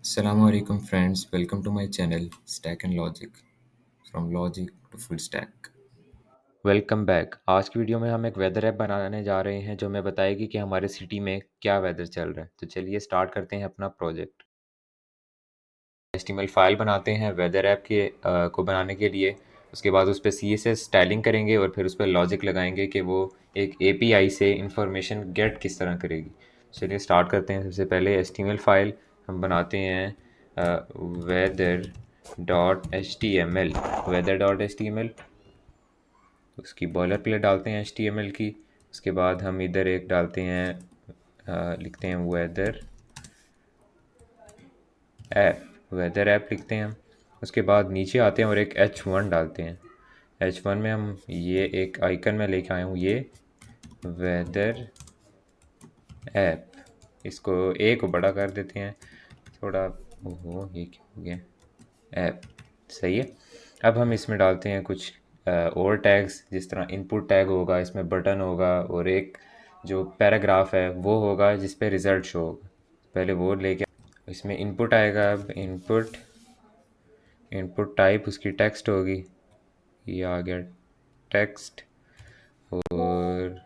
Assalamu alaikum friends, welcome to my channel Stack and Logic, from logic to full stack. Welcome back. आज की video में हम एक weather app बनाने जा रहे हैं जो हमें बताएगी कि हमारे सिटी में क्या वेदर चल रहा है। तो चलिए स्टार्ट करते हैं अपना प्रोजेक्ट। एचटीएमएल फाइल बनाते हैं वेदर ऐप को बनाने के लिए। उसके बाद उस पर सीएसएस स्टाइलिंग करेंगे और फिर उस पर लॉजिक लगाएंगे कि वो एक एपीआई से इंफॉर्मेशन गेट किस तरह करेगी। चलिए स्टार्ट करते हैं। सबसे पहले एचटीएमएल फाइल हम बनाते हैं weather dot H T M L. Weather dot H T M L, उसकी बॉयलर प्लेट डालते हैं HTML की। उसके बाद हम इधर एक डालते हैं, लिखते हैं वेदर ऐप लिखते हैं हम। उसके बाद नीचे आते हैं और एक H1 डालते हैं। H1 में हम ये एक आइकन में लेके आया हूँ, ये वेदर ऐप। इसको ए को बड़ा कर देते हैं थोड़ा। ओहो, ये क्या हो गया? ऐप सही है। अब हम इसमें डालते हैं कुछ और टैग्स, जिस तरह इनपुट टैग होगा, इसमें बटन होगा और एक जो पैराग्राफ है वो होगा जिस पे रिज़ल्ट शो होगा। पहले वो लेके इसमें इनपुट आएगा। अब इनपुट इनपुट टाइप उसकी टेक्स्ट होगी। ये आ गया टेक्स्ट। और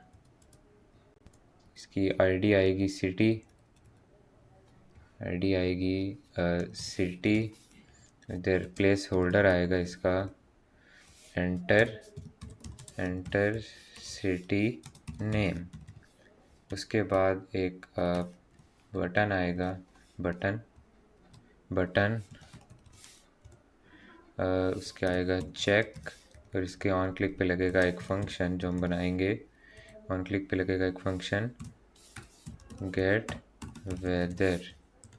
इसकी आईडी आएगी सिटी। आईडी आएगी सिटी। इधर प्लेस होल्डर आएगा इसका एंटर एंटर सिटी नेम। उसके बाद एक बटन आएगा। बटन बटन उसके आएगा चेक। और इसके ऑन क्लिक पे लगेगा एक फंक्शन जो हम बनाएंगे। ऑन क्लिक पे लगेगा एक function get weather.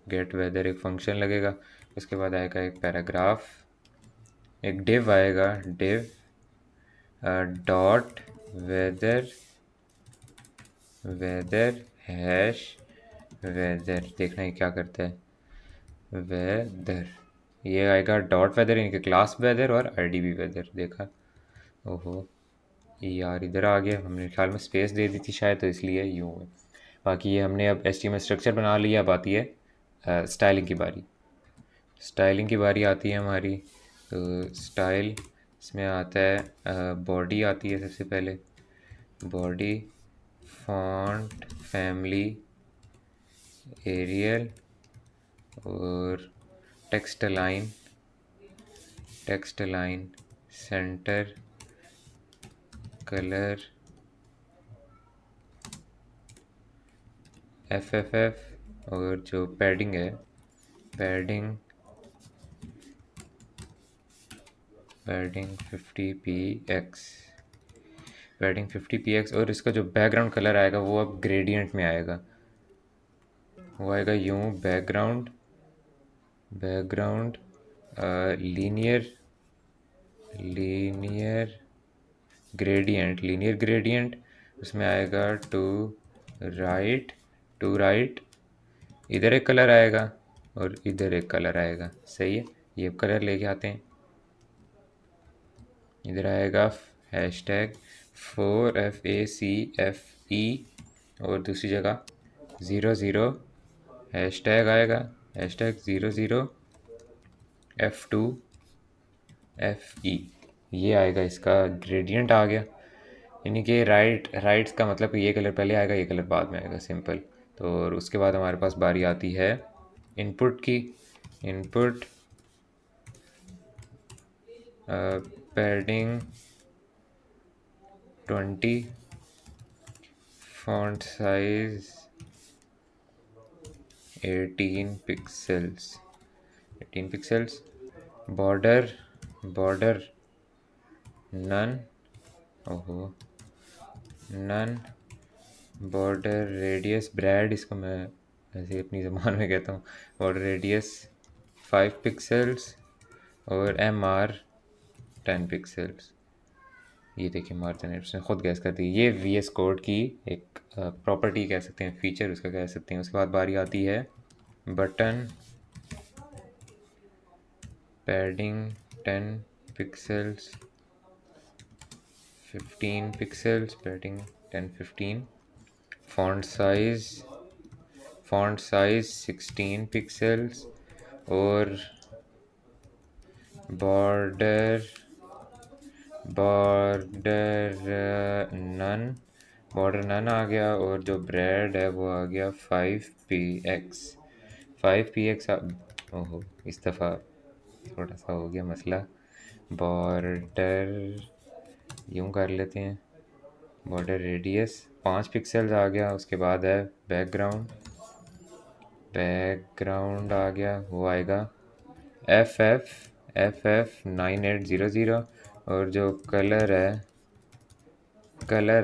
Get weather एक फंक्शन लगेगा। उसके बाद आएगा एक पैराग्राफ। एक डिव आएगा, div dot weather weather hash weather. देखना है क्या करता है। वेदर ये आएगा डॉट वेदर, इनके क्लास वेदर और आईडी भी वेदर। देखा? ओहो यार, इधर आ गया। हमने ख्याल में स्पेस दे दी थी शायद, तो इसलिए यूँ है। बाकी ये हमने अब एचटीएमएल स्ट्रक्चर बना लिया। अब आती है स्टाइलिंग की बारी। स्टाइलिंग की बारी आती है हमारी। तो स्टाइल इसमें आता है, बॉडी आती है सबसे पहले। बॉडी फॉन्ट फैमिली एरियल और text line centre colour F और जो पैडिंग है, padding padding 50 px। Padding 50 px। और इसका जो बैकग्राउंड कलर आएगा वो अब ग्रेडियंट में आएगा। वो आएगा यूँ background background linear linear linear gradient. उसमें आएगा राइट टू राइट। इधर एक कलर आएगा और इधर एक कलर आएगा। सही है। ये कलर लेके आते हैं। इधर आएगा हैशटैग 4FACFE। और दूसरी जगह 00 हैशटैग आएगा, हैशटैग 00F2FE। ये आएगा, इसका ग्रेडियंट आ गया। यानी कि राइट्स का मतलब कि ये कलर पहले आएगा, ये कलर बाद में आएगा। सिंपल। तो और उसके बाद हमारे पास बारी आती है इनपुट की। Input padding 20, font size 18 pixels. Border none. ओहो, नन। बॉर्डर रेडियस ब्रैड, इसको मैं ऐसे अपनी ज़बान में कहता हूँ। बॉर्डर रेडियस 5 पिक्सल्स और MR 10 पिक्सल्स। ये देखिए मार्जिन उसने खुद गैस कर दी। ये VS कोड की एक प्रॉपर्टी कह सकते हैं, फीचर उसका कह सकते हैं। उसके बाद बारी आती है button padding 10 pixels 15 pixels. Padding 10 15। Font size 16 pixels और border border none border none आ गया, और जो ब्रेड है वो आ गया 5px 5px। ओहो, इस दफ़ा थोड़ा सा हो गया मसला। बॉर्डर यूं कर लेते हैं, बॉर्डर रेडियस 5 पिक्सल्स आ गया। उसके बाद है बैकग्राउंड, बैकग्राउंड आ गया, वो आएगा एफ एफ 9800। और जो कलर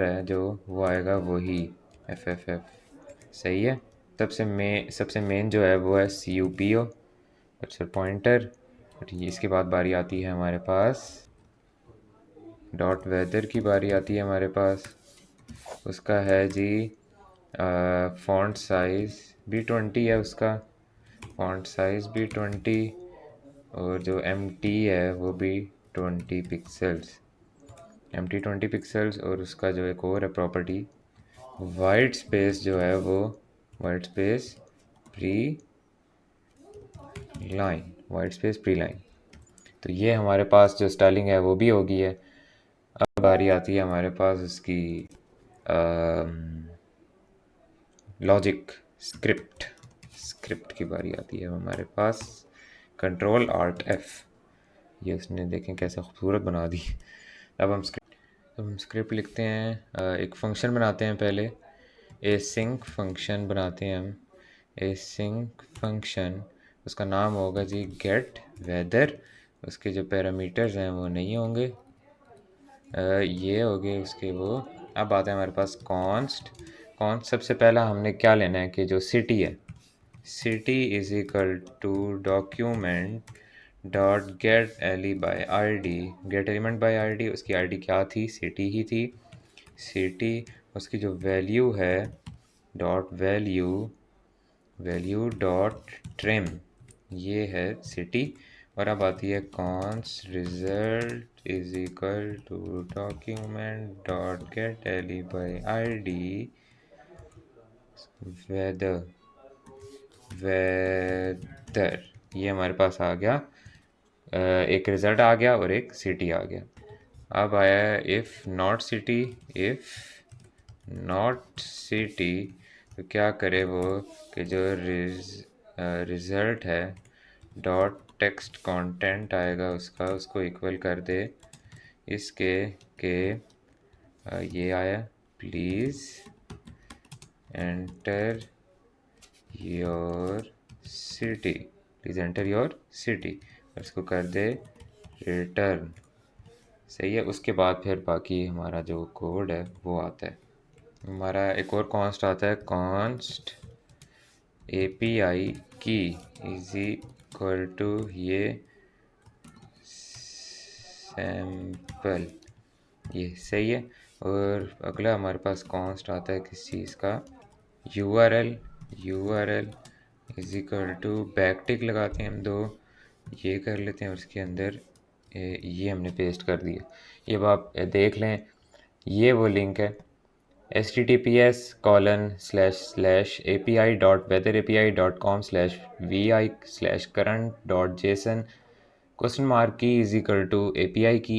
है जो वो आएगा वही एफ। सही है। सबसे मेन जो है वो है CUPO, कर्सर पॉइंटर। और ये इसके बाद बारी आती है हमारे पास डॉट वेदर की बारी आती है हमारे पास। उसका है जी फॉन्ट साइज़ भी 20 है उसका, फॉन्ट साइज़ भी 20, और जो MT है वो भी 20 पिक्सल्स, MT 20 पिक्सल्स। और उसका जो एक और है प्रॉपर्टी, वाइट स्पेस जो है वो white space pre white space pre line. तो ये हमारे पास जो स्टाइलिंग है वो भी होगी है। अब बारी आती है हमारे पास उसकी लॉजिक स्क्रिप्ट स्क्रिप्ट की बारी आती है हमारे पास। Ctrl+Alt+F, ये उसने देखें कैसे खूबसूरत बना दी। अब हम स्क्रिप्ट लिखते हैं। एक फंक्शन बनाते हैं पहले, एसिंक फंक्शन बनाते हैं हम। एसिंक फंक्शन, उसका नाम होगा जी गेट वेदर। उसके जो पैरामीटर्स हैं वो नहीं होंगे, ये हो गए उसके वो। अब आता है हमारे पास कॉन्स्ट सबसे पहला हमने क्या लेना है कि जो सिटी है, city is equal to document dot get element by ID. उसकी आईडी क्या थी, सिटी ही थी। सिटी, उसकी जो वैल्यू है डॉट वैल्यू डॉट ट्रिम, ये है सिटी। और अब आती है const result is equal to document dot get ele by ID weather weather. ये हमारे पास आ गया, एक रिजल्ट आ गया और एक सिटी आ गया। अब आया है इफ़ नॉट सिटी, तो क्या करे वो कि जो रिज़ल्ट है डॉट टेक्स्ट कंटेंट आएगा उसका, उसको इक्वल कर दे इसके के ये आया please enter your city, please enter your city, और इसको कर दे रिटर्न। सही है। उसके बाद फिर बाकी हमारा जो कोड है वो आता है। हमारा एक और कॉन्स्ट आता है, कॉन्स्ट API की इज इक्वल टू ये सैम्पल, ये सही है। और अगला हमारे पास कॉन्स्ट आता है किस चीज़ का, URL is equal to backtick लगाते हैं हम दो, ये कर लेते हैं। और उसके अंदर ये हमने पेस्ट कर दिया। ये अब आप देख लें, ये वो लिंक है https://api.weatherapi.com/vi/current.json क्वेश्चन मार्क की इज इक्वल टू एपीआई की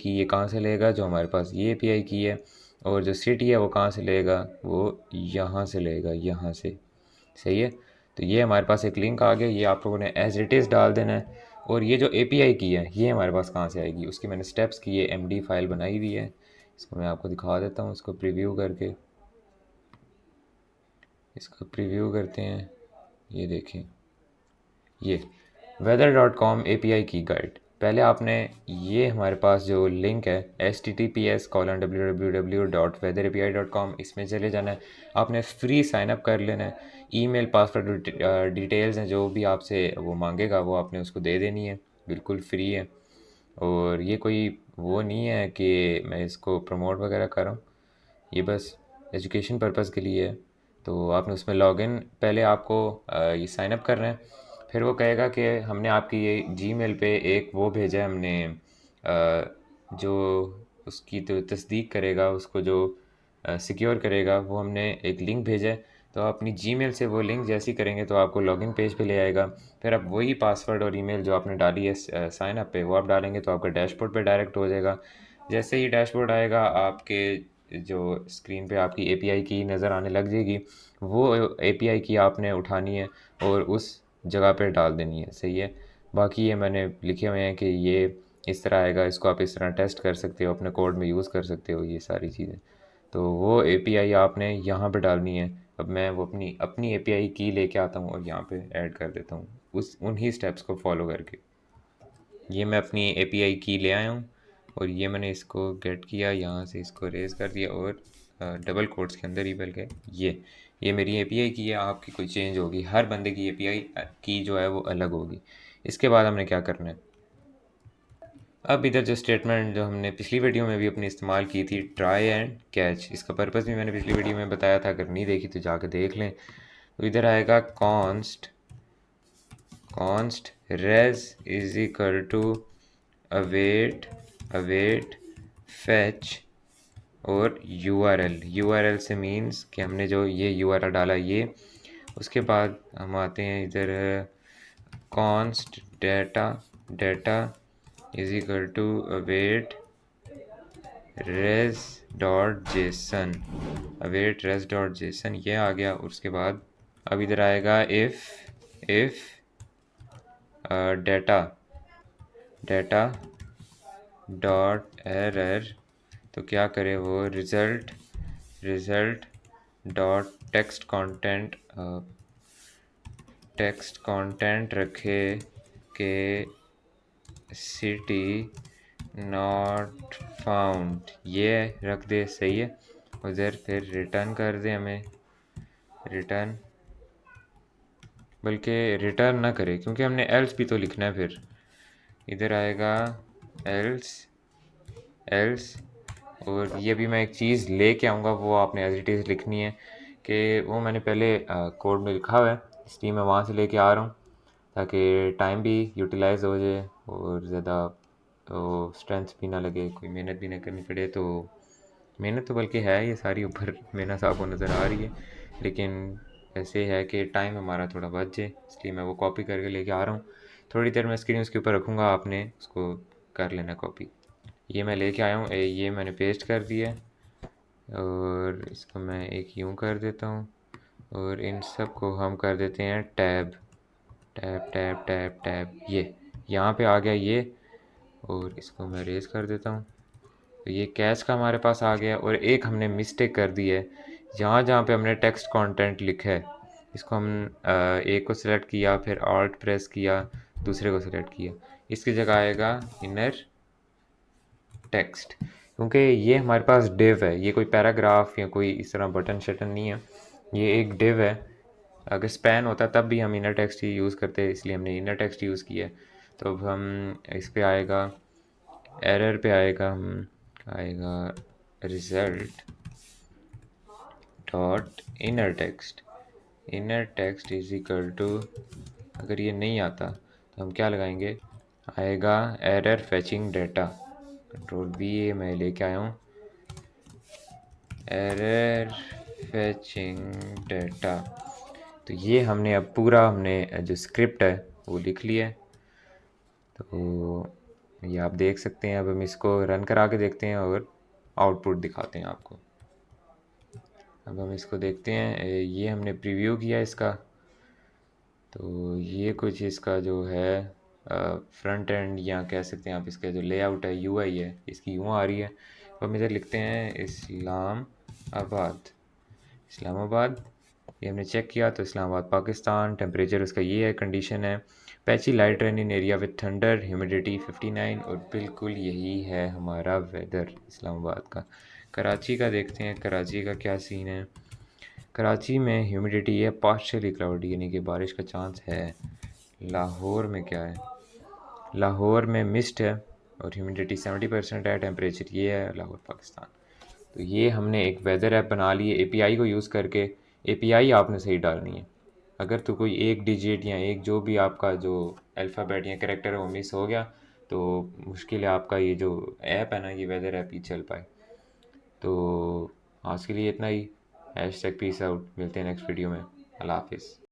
ये कहाँ से लेगा, जो हमारे पास ये एपीआई की है। और जो सिटी है वो कहाँ से लेगा, वो यहाँ से लेगा, यहाँ से। सही है। तो ये हमारे पास एक लिंक आ गया, ये आप लोगों ने एज इट इज़ डाल देना है। और ये जो एपीआई की है ये हमारे पास कहाँ से आएगी, उसकी मैंने स्टेप्स की ये MD फाइल बनाई हुई है। इसको मैं आपको दिखा देता हूँ, इसको प्रीव्यू करके, इसको प्रीव्यू करते हैं। ये देखें, ये weather.com API की गाइड। पहले आपने ये हमारे पास जो लिंक है https://www.weatherapi.com, इसमें चले जाना है। आपने फ्री साइन अप कर लेना है। ईमेल पासवर्ड डिटेल्स हैं जो भी आपसे वो मांगेगा वो आपने उसको दे देनी है, बिल्कुल फ्री है। और ये कोई वो नहीं है कि मैं इसको प्रमोट वगैरह कर रहा हूँ, ये बस एजुकेशन पर्पज़ के लिए है। तो आपने उसमें लॉगिन, पहले आपको ये साइन अप करना है। फिर वो कहेगा कि हमने आपकी ये जीमेल पे एक वो भेजा है हमने, जो उसकी तो तस्दीक करेगा, उसको जो सिक्योर करेगा, वो हमने एक लिंक भेजा है। तो आप अपनी जीमेल से वो लिंक जैसे ही करेंगे तो आपको लॉगिन पेज पे ले आएगा। फिर आप वही पासवर्ड और ईमेल जो आपने डाली है साइन अप पे, वो आप डालेंगे तो आपका डैशबोर्ड पे डायरेक्ट हो जाएगा। जैसे ही डैशबोर्ड आएगा, आपके जो स्क्रीन पे आपकी एपीआई की नज़र आने लग जाएगी। वो एपीआई की आपने उठानी है और उस जगह पे डाल देनी है, सही है। बाकी ये मैंने लिखे हुए हैं कि ये इस तरह आएगा, इसको आप इस तरह टेस्ट कर सकते हो, अपने कोड में यूज़ कर सकते हो, ये सारी चीज़ें। तो वो एपीआई आपने यहाँ पे डालनी है। अब मैं वो अपनी अपनी एपीआई की लेके आता हूँ और यहाँ पे ऐड कर देता हूँ उस उन्हीं स्टेप्स को फॉलो करके। ये मैं अपनी एपीआई की ले आया हूँ और ये मैंने इसको गेट किया, यहाँ से इसको रेज कर दिया और डबल कोट्स के अंदर ही, बल्कि ये मेरी एपीआई की है। आपकी कोई चेंज होगी, हर बंदे की एपीआई की जो है वो अलग होगी। इसके बाद हमने क्या करना है, अब इधर जो स्टेटमेंट जो हमने पिछली वीडियो में भी अपनी इस्तेमाल की थी, ट्राई एंड कैच, इसका पर्पस भी मैंने पिछली वीडियो में बताया था, अगर नहीं देखी तो जाकर देख लें। तो इधर आएगा const res is equal to await await fetch और यूआरएल से मीन्स कि हमने जो ये यूआरएल डाला ये। उसके बाद हम आते हैं इधर const data data is equal to await res dot JSON, await res dot JSON, ये आ गया। उसके बाद अब इधर आएगा if data data dot error, तो क्या करे वो, रिजल्ट डॉट टेक्स्ट कंटेंट रखे के सिटी नॉट फाउंड, ये रख दे, सही है। उधर फिर रिटर्न कर दे हमें, रिटर्न, बल्कि रिटर्न ना करे क्योंकि हमने एल्स भी तो लिखना है। फिर इधर आएगा एल्स एल्स, और ये भी मैं एक चीज़ लेके आऊँगा, वो आपने एज इट इज़ लिखनी है कि वो मैंने पहले कोड में लिखा हुआ है, इसलिए मैं वहाँ से लेके आ रहा हूँ ताकि टाइम भी यूटिलाइज हो जाए और ज़्यादा तो स्ट्रेंथ भी ना लगे, कोई मेहनत भी ना करनी पड़े। तो मेहनत तो बल्कि है ये सारी ऊपर मेहनत आपको नज़र आ रही है, लेकिन ऐसे है कि टाइम हमारा थोड़ा बच जाए, इसलिए मैं वो कॉपी करके लेके आ रहा हूँ। थोड़ी देर मैं स्क्रीन उसके ऊपर रखूँगा, आपने उसको कर लेना कॉपी। ये मैं लेके आया हूँ, ये मैंने पेस्ट कर दिया है और इसको मैं एक यूँ कर देता हूँ और इन सब को हम कर देते हैं tab tab tab tab tab. ये यहाँ पे आ गया ये, और इसको मैं रेज कर देता हूँ। तो ये कैच का हमारे पास आ गया, और एक हमने मिस्टेक कर दी है, जहाँ जहाँ पे हमने टेक्स्ट कंटेंट लिखा है, इसको हम एक को सिलेक्ट किया, फिर ऑल्ट प्रेस किया, दूसरे को सिलेक्ट किया, इसकी जगह आएगा इनर टेक्स्ट, क्योंकि ये हमारे पास डिव है, ये कोई पैराग्राफ या कोई इस तरह बटन शटन नहीं है, ये एक डिव है। अगर स्पैन होता तब भी हम इनर टेक्स्ट ही यूज़ करते, इसलिए हमने इनर टेक्स्ट यूज़ किया है। तो अब हम इस पे आएगा, एरर पे आएगा, हम आएगा result dot inner text is equal to, अगर ये नहीं आता तो हम क्या लगाएंगे, आएगा error fetching data, control B A मैं लेके आया हूँ, एरर फेचिंग डेटा। तो ये हमने अब पूरा हमने जो स्क्रिप्ट है वो लिख लिया है। तो ये आप देख सकते हैं, अब हम इसको रन करा के देखते हैं और आउटपुट दिखाते हैं आपको। अब हम इसको देखते हैं, ये हमने प्रीव्यू किया इसका। तो ये कुछ इसका जो है फ्रंट एंड, या कह सकते हैं आप इसका जो लेआउट है, यूआई है, इसकी यूँ आ रही है। तो हम इधर लिखते हैं इस्लामाबाद, इस्लामाबाद। ये हमने चेक किया तो इस्लामाबाद पाकिस्तान, टेम्परेचर उसका ये है, कंडीशन है patchy light rain in area with thunder, humidity 59, और बिल्कुल यही है हमारा वेदर इस्लामाबाद का। कराची का देखते हैं, कराची का क्या सीन है। कराची में ह्यूमिडिटी है पार्शियली क्लाउडी, यानी कि बारिश का चांस है। लाहौर में क्या है, लाहौर में मिस्ट है और ह्यूमिडिटी 70% है, टेम्परेचर ये है लाहौर पाकिस्तान। तो ये हमने एक वेदर ऐप बना ली है एपीआई को यूज़ करके। एपीआई आपने सही डालनी है, अगर तो कोई एक डिजिट या एक जो भी आपका जो अल्फ़ाबेट या कैरेक्टर है वो मिस हो गया तो मुश्किल है आपका ये जो ऐप है ना, ये वेदर ऐप ही चल पाए। तो आज के लिए इतना ही। Hashtag peace out. मिलते हैं नेक्स्ट वीडियो में। अल्लाह हाफिज़।